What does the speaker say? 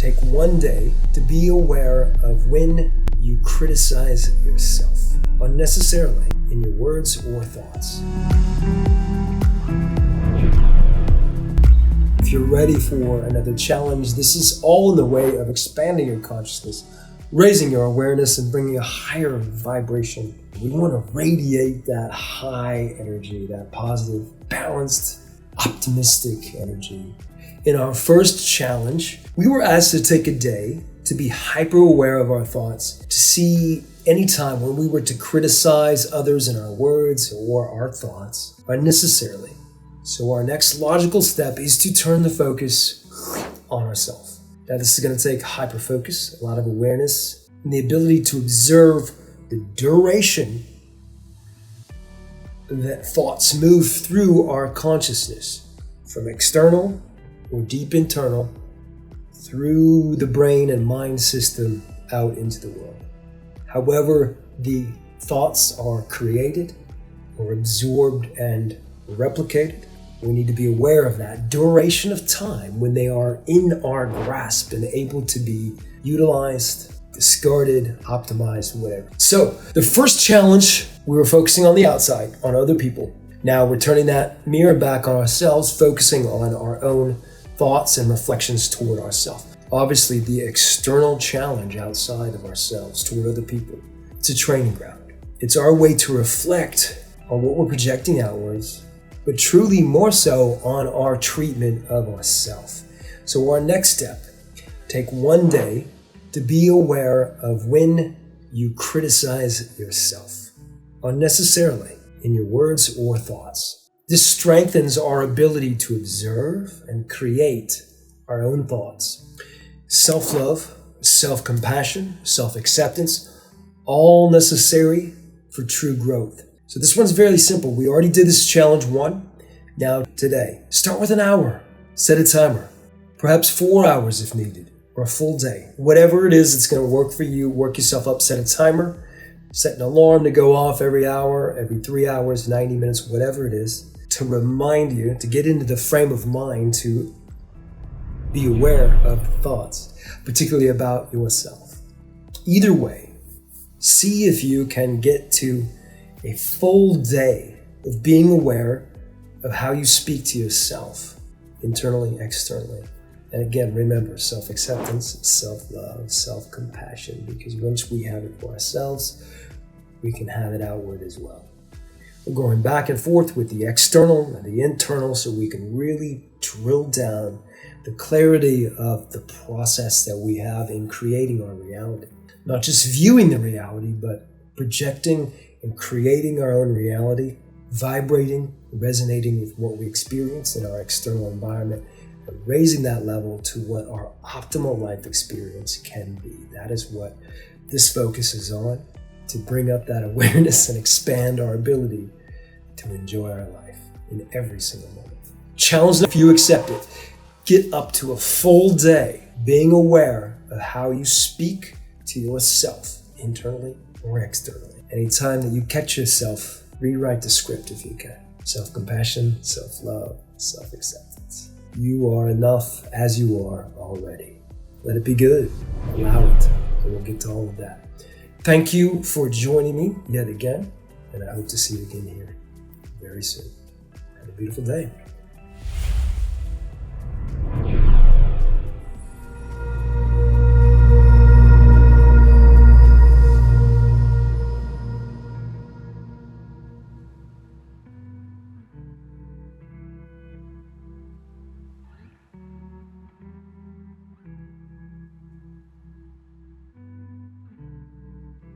Take one day to be aware of when you criticize yourself unnecessarily in your words or thoughts. If you're ready for another challenge, this is all in the way of expanding your consciousness, raising your awareness, and bringing a higher vibration. We want to radiate that high energy, that positive, balanced, optimistic energy. In our first challenge, we were asked to take a day to be hyper aware of our thoughts, to see any time when we were to criticize others in our words or our thoughts unnecessarily. So our next logical step is to turn the focus on ourselves. Now this is going to take hyper focus, a lot of awareness, and the ability to observe the duration that thoughts move through our consciousness, from external or deep internal, through the brain and mind system out into the world. However the thoughts are created or absorbed and replicated, we need to be aware of that duration of time when they are in our grasp and able to be utilized, discarded, optimized, whatever. So the first challenge, we were focusing on the outside, on other people. Now we're turning that mirror back on ourselves, focusing on our own thoughts and reflections toward ourselves. Obviously, the external challenge outside of ourselves toward other people, it's a training ground. It's our way to reflect on what we're projecting outwards, but truly more so on our treatment of ourselves. So our next step, take one day to be aware of when you criticize yourself unnecessarily in your words or thoughts. This strengthens our ability to observe and create our own thoughts. Self-love, self-compassion, self-acceptance, all necessary for true growth. So this one's very simple. We already did this challenge 1. Now today, start with an hour. Set a timer, perhaps 4 hours if needed, or a full day. Whatever it is that's going to work for you, work yourself up, set a timer, set an alarm to go off every hour, every 3 hours, 90 minutes, whatever it is, to remind you, to get into the frame of mind to be aware of thoughts, particularly about yourself. Either way, see if you can get to a full day of being aware of how you speak to yourself, internally, externally. And again, remember, self-acceptance, self-love, self-compassion, because once we have it for ourselves, we can have it outward as well. We're going back and forth with the external and the internal so we can really drill down the clarity of the process that we have in creating our reality. Not just viewing the reality, but projecting and creating our own reality, vibrating, resonating with what we experience in our external environment, and raising that level to what our optimal life experience can be. That is what this focus is on, to bring up that awareness and expand our ability to enjoy our life in every single moment. Challenge if you accept it. Get up to a full day being aware of how you speak to yourself, internally or externally. Anytime that you catch yourself, rewrite the script if you can. Self-compassion, self-love, self-acceptance. You are enough as you are already. Let it be good. Allow it. And we'll get to all of that. Thank you for joining me yet again, and I hope to see you again here very soon. Have a beautiful day.